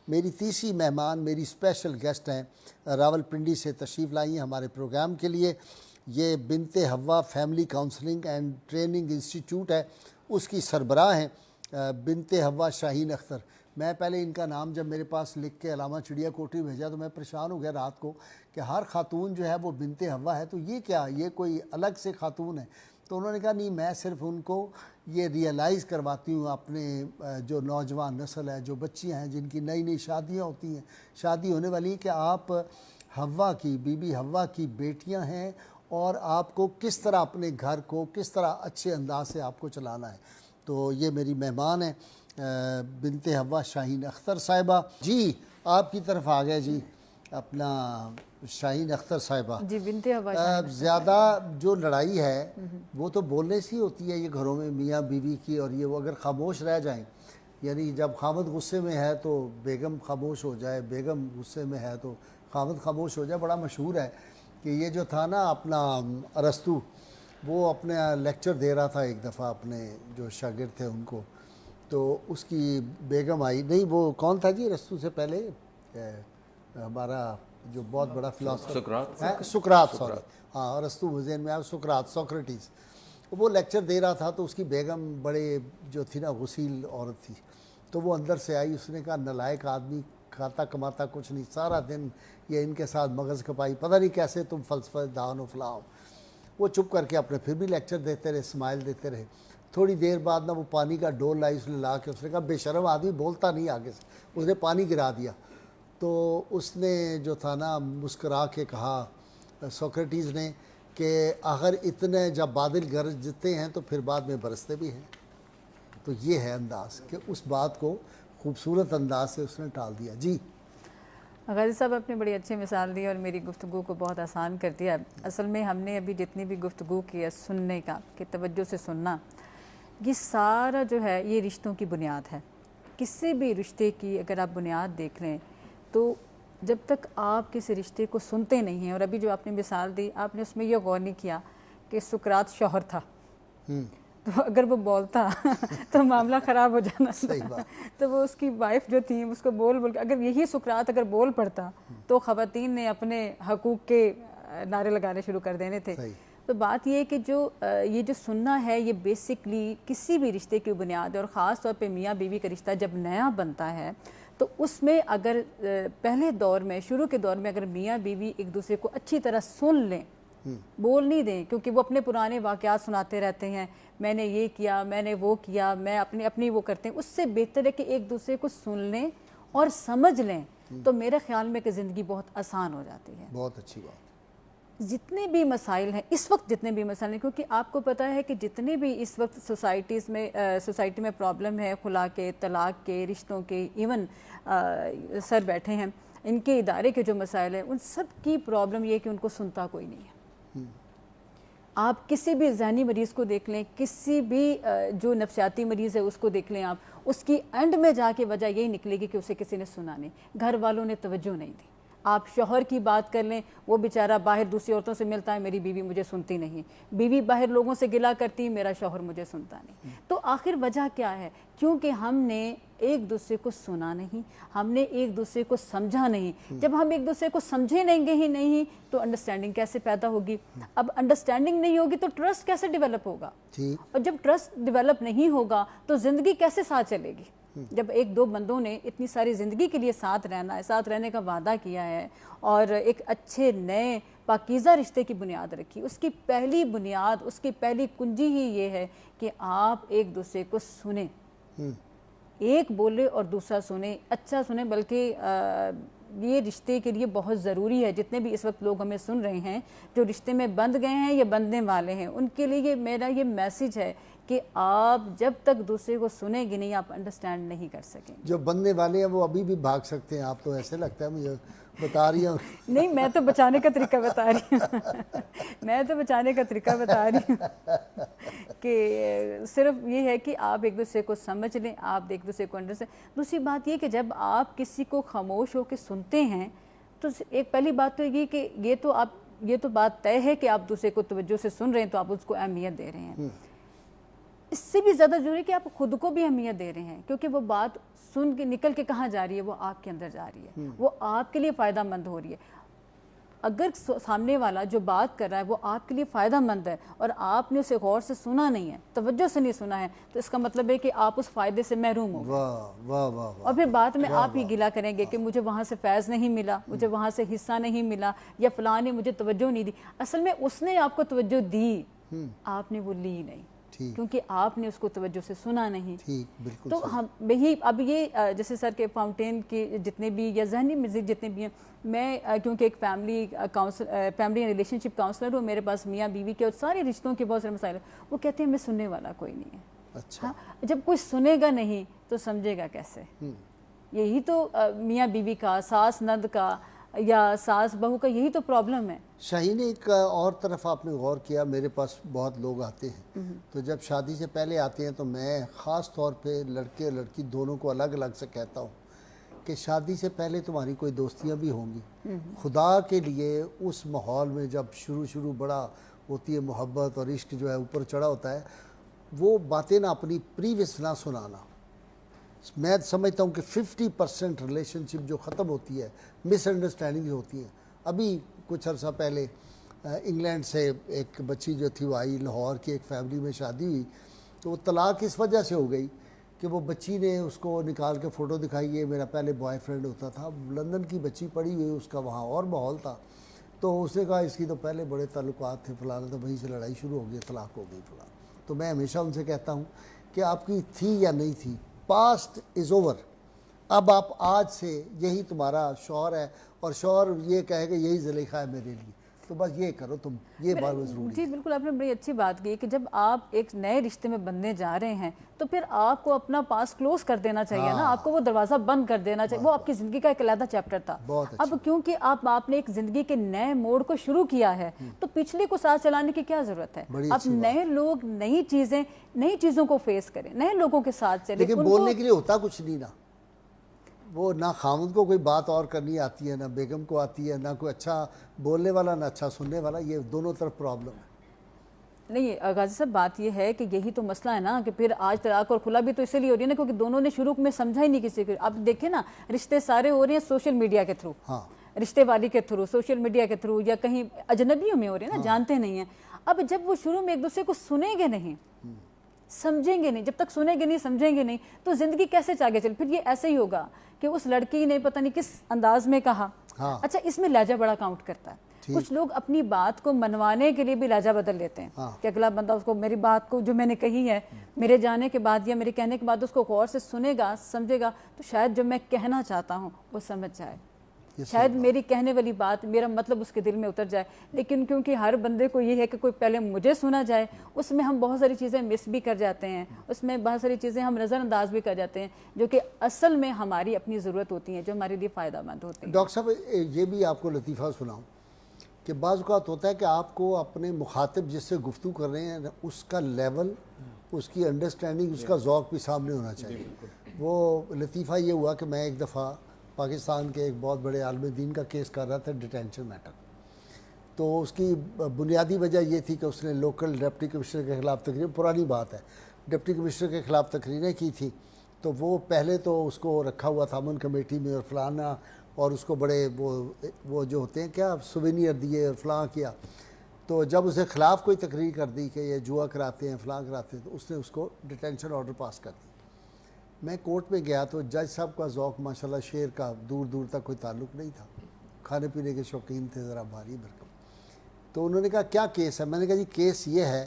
میری تیسری مہمان میری اسپیشل گیسٹ ہیں، راولپنڈی سے تشریف لائی ہیں ہمارے پروگرام کے لیے۔ یہ Bint Hawa family counselling and training institute ہے، اس کی سربراہ ہیں بنت حوا شاہین اختر۔ میں پہلے ان کا نام جب میرے پاس لکھ کے علامہ چڑیا کوٹھی بھیجا تو میں پریشان ہو گیا رات کو کہ ہر خاتون جو ہے وہ بنت حوا ہے، تو یہ کیا، یہ کوئی الگ سے خاتون ہے؟ تو انہوں نے کہا نہیں، میں صرف ان کو یہ ریئلائز کرواتی ہوں، اپنے جو نوجوان نسل ہے، جو بچیاں ہیں جن کی نئی نئی شادیاں ہوتی ہیں، شادی ہونے والی ہیں، کہ آپ حوا کی، بی بی حوا کی بیٹیاں ہیں، اور آپ کو کس طرح اپنے گھر کو کس طرح اچھے انداز سے آپ کو چلانا ہے۔ تو یہ میری مہمان ہیں بنت حوا شاہین اختر صاحبہ۔ جی آپ کی طرف آ گئے جی اپنا شاہین اختر صاحبہ۔ جی بنت حوا شاہین زیادہ جو لڑائی ہے وہ تو بولنے سے ہی ہوتی ہے یہ گھروں میں میاں بیوی کی، اور یہ وہ اگر خاموش رہ جائیں، یعنی جب خامد غصے میں ہے تو بیگم خاموش ہو جائے، بیگم غصے میں ہے تو خامد خاموش ہو جائے۔ بڑا مشہور ہے کہ یہ جو تھا نا اپنا ارسطو، وہ اپنا لیکچر دے رہا تھا ایک دفعہ اپنے جو شاگرد تھے ان کو، تو اس کی بیگم آئی، نہیں وہ کون تھا جی ارسطو سے پہلے، ہمارا جو بہت بڑا فلاسفر، سقراط، سوری ہاں ارسطو ذہن میں آیا، سقراط، سوکریٹیز۔ وہ لیکچر دے رہا تھا تو اس کی بیگم بڑے جو تھی نا غسیل عورت تھی، تو وہ اندر سے آئی، اس نے کہا نالائق آدمی، کھاتا کماتا کچھ نہیں، سارا دن یہ ان کے ساتھ مغز کھپائی، پتہ نہیں کیسے تم فلسفہ دان و فلاں۔ وہ چپ کر کے اپنے پھر بھی لیکچر دیتے رہے، اسمائل دیتے رہے۔ تھوڑی دیر بعد نا وہ پانی کا ڈول لائی، اس نے لا کے اس نے کہا بے شرم آدمی بولتا نہیں آگے سے، اس نے پانی گرا دیا۔ تو اس نے جو تھا نا مسکرا کے کہا سوکریٹیز نے کہ آخر اتنے جب بادل گرجتے ہیں تو پھر بعد میں برستے بھی ہیں۔ تو یہ ہے انداز کہ اس بات کو خوبصورت انداز سے اس نے ٹال دیا۔ جی غازی صاحب آپ نے بڑی اچھی مثال دی اور میری گفتگو کو بہت آسان کر دیا۔ اصل میں ہم نے ابھی جتنی بھی گفتگو کی ہے سننے کا، کہ توجہ سے سننا، یہ سارا جو ہے یہ رشتوں کی بنیاد ہے۔ کسی بھی رشتے کی اگر آپ بنیاد دیکھ لیں تو جب تک آپ کسی رشتے کو سنتے نہیں ہیں، اور ابھی جو آپ نے مثال دی آپ نے اس میں یہ غور نہیں کیا کہ سقراط شوہر تھا، تو اگر وہ بولتا تو معاملہ خراب ہو جانا تھا، تو وہ اس کی وائف جو تھی اس کو بول کے، اگر یہی سقراط اگر بول پڑتا تو خواتین نے اپنے حقوق کے نعرے لگانے شروع کر دینے تھے۔ تو بات یہ ہے کہ یہ جو سننا ہے یہ بیسکلی کسی بھی رشتے کی بنیاد ہے، اور خاص طور پہ میاں بیوی کا رشتہ جب نیا بنتا ہے تو اس میں اگر پہلے دور میں، شروع کے دور میں اگر میاں بیوی ایک دوسرے کو اچھی طرح سن لیں، بول نہیں دیں، کیونکہ وہ اپنے پرانے واقعات سناتے رہتے ہیں، میں نے یہ کیا، میں نے وہ کیا، میں اپنی وہ کرتے ہیں، اس سے بہتر ہے کہ ایک دوسرے کو سن لیں اور سمجھ لیں، تو میرے خیال میں کہ زندگی بہت آسان ہو جاتی ہے۔ بہت اچھی بات۔ جتنے بھی مسائل ہیں اس وقت، جتنے بھی مسائل ہیں، کیونکہ آپ کو پتہ ہے کہ جتنے بھی اس وقت سوسائٹی میں پرابلم ہے، خلا کے، طلاق کے، رشتوں کے، ایون سر بیٹھے ہیں ان کے ادارے کے جو مسائل ہیں، ان سب کی پرابلم یہ کہ ان کو سنتا کوئی نہیں ہے۔ آپ کسی بھی ذہنی مریض کو دیکھ لیں، کسی بھی جو نفسیاتی مریض ہے اس کو دیکھ لیں، آپ اس کی اینڈ میں جا کے وجہ یہی نکلے گی کہ اسے کسی نے سنا نہیں، گھر والوں نے توجہ نہیں دی۔ آپ شوہر کی بات کر لیں، وہ بیچارہ باہر دوسری عورتوں سے ملتا ہے، میری بیوی مجھے سنتی نہیں، بیوی باہر لوگوں سے گلا کرتی، میرا شوہر مجھے سنتا نہیں۔ تو آخر وجہ کیا ہے؟ کیونکہ ہم نے ایک دوسرے کو سنا نہیں، ہم نے ایک دوسرے کو سمجھا نہیں۔ جب ہم ایک دوسرے کو سمجھے نہیں گے ہی نہیں تو انڈرسٹینڈنگ کیسے پیدا ہوگی؟ اب انڈرسٹینڈنگ نہیں ہوگی تو ٹرسٹ کیسے ڈیولپ ہوگا؟ اور جب ٹرسٹ ڈیولپ نہیں ہوگا تو زندگی کیسے ساتھ چلے گی؟ جب ایک دو بندوں نے اتنی ساری زندگی کے لیے ساتھ رہنا ہے، ساتھ رہنے کا وعدہ کیا ہے اور ایک اچھے نئے پاکیزہ رشتے کی بنیاد رکھی، اس کی پہلی بنیاد، اس کی پہلی کنجی ہی یہ ہے کہ آپ ایک دوسرے کو سنیں، ایک بولے اور دوسرا سنے، اچھا سنے، بلکہ یہ رشتے کے لیے بہت ضروری ہے۔ جتنے بھی اس وقت لوگ ہمیں سن رہے ہیں جو رشتے میں بندھ گئے ہیں یا بندھنے والے ہیں، ان کے لیے میرا یہ میسیج ہے کہ آپ جب تک دوسرے کو سنیں گے نہیں، آپ انڈرسٹینڈ نہیں کر سکیں۔ جو بندھنے والے ہیں وہ ابھی بھی بھاگ سکتے ہیں، آپ تو ایسے لگتا ہے مجھے بتا رہی ہوں۔ نہیں، میں تو بچانے کا طریقہ بتا رہی ہوں، میں تو بچانے کا طریقہ بتا رہی ہوں کہ صرف یہ ہے کہ آپ ایک دوسرے کو سمجھ لیں، آپ ایک دوسرے کو انڈرسٹینڈ۔ دوسری بات یہ کہ جب آپ کسی کو خاموش ہو کے سنتے ہیں تو ایک پہلی بات تو یہ کہ یہ تو بات طے ہے کہ آپ دوسرے کو توجہ سے سن رہے ہیں تو آپ اس کو اہمیت دے رہے ہیں۔ اس سے بھی زیادہ ضروری ہے کہ آپ خود کو بھی اہمیت دے رہے ہیں، کیونکہ وہ بات سن کے نکل کے کہاں جا رہی ہے، وہ آپ کے اندر جا رہی ہے، وہ آپ کے لیے فائدہ مند ہو رہی ہے۔ اگر سامنے والا جو بات کر رہا ہے وہ آپ کے لیے فائدہ مند ہے اور آپ نے اسے غور سے سنا نہیں ہے، توجہ سے نہیں سنا ہے، تو اس کا مطلب ہے کہ آپ اس فائدے سے محروم ہو گئے، واہ واہ واہ واہ، اور پھر بعد میں آپ ہی گلا کریں گے کہ مجھے وہاں سے فیض نہیں ملا، مجھے وہاں سے حصہ نہیں ملا، یا فلاں نے مجھے توجہ نہیں دی۔ اصل میں اس نے آپ کو توجہ دی، آپ نے وہ لی نہیں، کیونکہ آپ نے اس کو توجہ سے سنا نہیں۔ ٹھیک، بالکل تو ہم یہی اب یہ جیسے سر کے فاؤنٹین کے جتنے بھی یا ذہنی مزید جتنے بھی ہیں، میں کیونکہ ایک فیملی ریلیشن شپ کاؤنسلر ہوں، میرے پاس میاں بیوی کے اور سارے رشتوں کے بہت سارے مسائل ہیں، وہ کہتے ہیں ہمیں سننے والا کوئی نہیں ہے۔ اچھا، جب کوئی سنے گا نہیں تو سمجھے گا کیسے؟ یہی تو میاں بیوی کا، ساس نند کا یا ساس بہو کا یہی تو پرابلم ہے۔ شاہین، ایک اور طرف آپ نے غور کیا، میرے پاس بہت لوگ آتے ہیں تو جب شادی سے پہلے آتے ہیں تو میں خاص طور پہ لڑکے اور لڑکی دونوں کو الگ الگ سے کہتا ہوں کہ شادی سے پہلے تمہاری کوئی دوستیاں بھی ہوں گی، خدا کے لیے اس ماحول میں جب شروع بڑا ہوتی ہے محبت اور عشق جو ہے اوپر چڑھا ہوتا ہے، وہ باتیں نہ اپنی پریویس نہ سنانا۔ میں سمجھتا ہوں کہ 50% ریلیشن شپ جو ختم ہوتی ہے مس انڈرسٹینڈنگ ہوتی ہیں۔ ابھی کچھ عرصہ پہلے انگلینڈ سے ایک بچی جو تھی وہ آئی، لاہور کی ایک فیملی میں شادی ہوئی، تو وہ طلاق اس وجہ سے ہو گئی کہ وہ بچی نے اس کو نکال کے فوٹو دکھائی، یہ میرا پہلے بوائے فرینڈ ہوتا تھا، لندن کی بچی پڑھی ہوئی، اس کا وہاں اور ماحول تھا، تو اس نے کہا اس کی تو پہلے بڑے تعلقات تھے فلانا، تو وہیں سے لڑائی شروع ہو گئی، طلاق ہو گئی فلاں۔ تو میں ہمیشہ ان سے کہتا ہوں کہ آپ کی تھی یا نہیں تھی، پاسٹ از اوور، اب آپ آج سے یہی تمہارا شوہر ہے اور شوہر یہ کہے کہ یہی زلیخا ہے میرے لیے، تو بس یہ کرو تم، یہ بات ضروری جی بالکل، آپ نے بڑی اچھی بات کی کہ جب آپ ایک نئے رشتے میں بننے جا رہے ہیں تو پھر آپ کو اپنا پاس کلوز کر دینا چاہیے نا، آپ کو وہ دروازہ بند کر دینا چاہیے، وہ آپ کی زندگی کا ایک علیحدہ چیپٹر تھا۔ اب کیونکہ آپ نے ایک زندگی کے نئے موڑ کو شروع کیا ہے تو پچھلے کو ساتھ چلانے کی کیا ضرورت ہے؟ اب نئے لوگ نئی چیزوں کو فیس کریں، نئے لوگوں کے ساتھ چلیں۔ لیکن بولنے کے لیے ہوتا کچھ نہیں نا، وہ نہ خامد کو کوئی بات اور کرنی آتی ہے، نہ بیگم کو آتی ہے، نہ کوئی اچھا بولنے والا نہ اچھا سننے والا، یہ دونوں طرف پرابلم ہے۔ نہیں غازی صاحب، بات یہ ہے کہ یہی تو مسئلہ ہے نا کہ پھر آج طلاق اور خلا بھی تو اسی لیے ہو رہی ہے نا کیونکہ دونوں نے شروع میں سمجھا ہی نہیں کسی کو۔ اب دیکھیں نا، رشتے سارے ہو رہے ہیں سوشل میڈیا کے تھرو، رشتے والی کے تھرو، سوشل میڈیا کے تھرو، یا کہیں اجنبیوں میں ہو رہے ہیں نا، جانتے نہیں ہیں۔ اب جب وہ شروع میں ایک دوسرے کو سنیں گے نہیں، سمجھیں گے نہیں، جب تک سنیں گے نہیں سمجھیں گے نہیں تو زندگی کیسے آگے چلے؟ پھر یہ ایسے ہی ہوگا کہ اس لڑکی نے پتہ نہیں کس انداز میں کہا۔ اچھا، اس میں لہجہ بڑا کاؤنٹ کرتا ہے۔ کچھ لوگ اپنی بات کو منوانے کے لیے بھی لہجہ بدل لیتے ہیں کہ اگلا بندہ اس کو میری بات کو جو میں نے کہی ہے میرے جانے کے بعد یا میرے کہنے کے بعد اس کو غور سے سنے گا، سمجھے گا، تو شاید جو میں کہنا چاہتا ہوں وہ سمجھ جائے، شاید میری کہنے والی بات، میرا مطلب اس کے دل میں اتر جائے۔ لیکن کیونکہ ہر بندے کو یہ ہے کہ کوئی پہلے مجھے سنا جائے، اس میں ہم بہت ساری چیزیں مس بھی کر جاتے ہیں، اس میں بہت ساری چیزیں ہم نظر انداز بھی کر جاتے ہیں جو کہ اصل میں ہماری اپنی ضرورت ہوتی ہیں، جو ہمارے لیے فائدہ مند ہوتی ہیں۔ ڈاکٹر صاحب، یہ بھی آپ کو لطیفہ سناؤں کہ بعض اوقات ہوتا ہے کہ آپ کو اپنے مخاطب جس سے گفتگو کر رہے ہیں اس کا لیول، اس کی انڈرسٹینڈنگ، اس کا ذوق بھی سامنے ہونا چاہیے۔ وہ لطیفہ یہ ہوا کہ میں ایک دفعہ پاکستان کے ایک بہت بڑے عالم دین کا کیس کر رہا تھا، ڈیٹینشن میٹر، تو اس کی بنیادی وجہ یہ تھی کہ اس نے لوکل ڈپٹی کمشنر کے خلاف تقریر، پرانی بات ہے، ڈپٹی کمشنر کے خلاف تقریریں کی تھی، تو وہ پہلے تو اس کو رکھا ہوا تھا امن کمیٹی میں اور فلانا، اور اس کو بڑے وہ جو ہوتے ہیں کیا سوینئر دیے اور فلاں کیا، تو جب اسے خلاف کوئی تقریر کر دی کہ یہ جوا کراتے ہیں فلاں کراتے ہیں تو اس نے اس کو ڈیٹینشن آرڈر پاس کر دی۔ میں کورٹ میں گیا تو جج صاحب کا ذوق ماشاءاللہ شعر کا دور دور تک کوئی تعلق نہیں تھا، کھانے پینے کے شوقین تھے ذرا بھاری بھرکم، تو انہوں نے کہا کیا کیس ہے؟ میں نے کہا جی کیس یہ ہے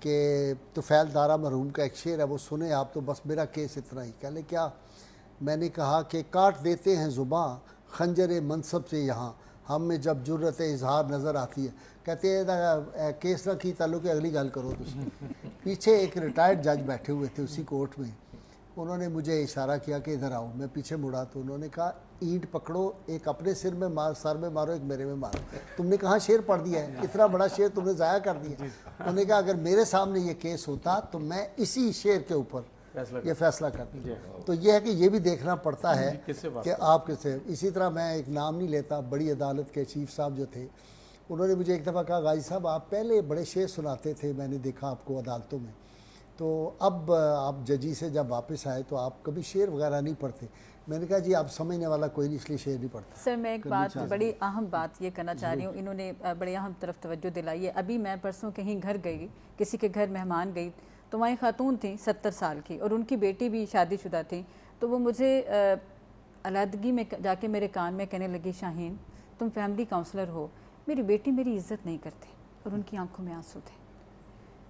کہ طفیل دارا مرحوم کا ایک شعر ہے وہ سنیں آپ، تو بس میرا کیس اتنا ہی۔ کہہ لے کیا؟ میں نے کہا کہ کاٹ دیتے ہیں زباں خنجر منصب سے یہاں، ہم میں جب جرت اظہار نظر آتی ہے۔ کہتے ہیں کیس نہ کی تعلق ہے، اگلی گل کرو تسی۔ پیچھے ایک ریٹائرڈ جج بیٹھے ہوئے تھے اسی کورٹ میں، انہوں نے مجھے اشارہ کیا کہ ادھر آؤ، میں پیچھے مڑا تو انہوں نے کہا اینٹ پکڑو، ایک اپنے سر میں مارو، ایک میرے میں مارو۔ تم نے کہاں شعر پڑھ دیا ہے، اتنا بڑا شعر تم نے ضائع کر دیا۔ انہوں نے کہا اگر میرے سامنے یہ کیس ہوتا تو میں اسی شعر کے اوپر یہ فیصلہ کرتا۔ تو یہ ہے کہ یہ بھی دیکھنا پڑتا ہے کہ آپ کیسے۔ اسی طرح میں ایک نام نہیں لیتا، بڑی عدالت کے چیف صاحب جو تھے، انہوں نے مجھے ایک دفعہ کہا غازی صاحب آپ پہلے بڑے شعر سناتے تھے، میں نے دیکھا آپ کو عدالتوں میں، تو اب آپ ججی سے جب واپس آئے تو آپ کبھی شعر وغیرہ نہیں پڑھتے؟ میں نے کہا جی آپ سمجھنے والا کوئی نہیں اس لیے شعر نہیں پڑھتا. سر میں ایک بات بڑی اہم بات یہ کرنا چاہ رہی ہوں, انہوں نے بڑی اہم طرف توجہ دلائی ہے. ابھی میں پرسوں کہیں گھر گئی, کسی کے گھر مہمان گئی, تو وہاں خاتون تھیں 70 سال کی اور ان کی بیٹی بھی شادی شدہ تھی. تو وہ مجھے علیحدگی میں جا کے میرے کان میں کہنے لگی, شاہین تم فیملی کاؤنسلر ہو, میری بیٹی میری عزت نہیں کرتی, اور ان کی آنکھوں میں آنسو تھے.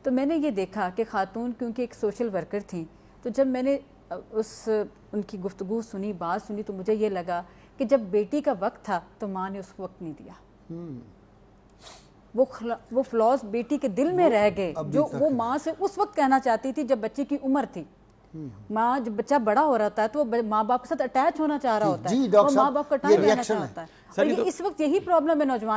تو میں نے یہ دیکھا کہ خاتون کیونکہ ایک سوشل ورکر تھیں, تو جب میں نے ان کی گفتگو سنی, بات سنی, تو مجھے یہ لگا کہ جب بیٹی کا وقت تھا تو ماں نے اس کو وقت نہیں دیا. وہ فلاز بیٹی کے دل میں رہ گئے جو وہ ماں سے اس وقت کہنا چاہتی تھی جب بچے کی عمر تھی. ماں جب بچہ بڑا ہو رہا ہے تو وہ ماں باپ کے ساتھ اٹیچ ہونا چاہ رہا ہوتا ہے, اور ماں باپ کا ٹائم لینا چاہتا ہے. اور اس وقت یہی پرابلم ہے نوجوان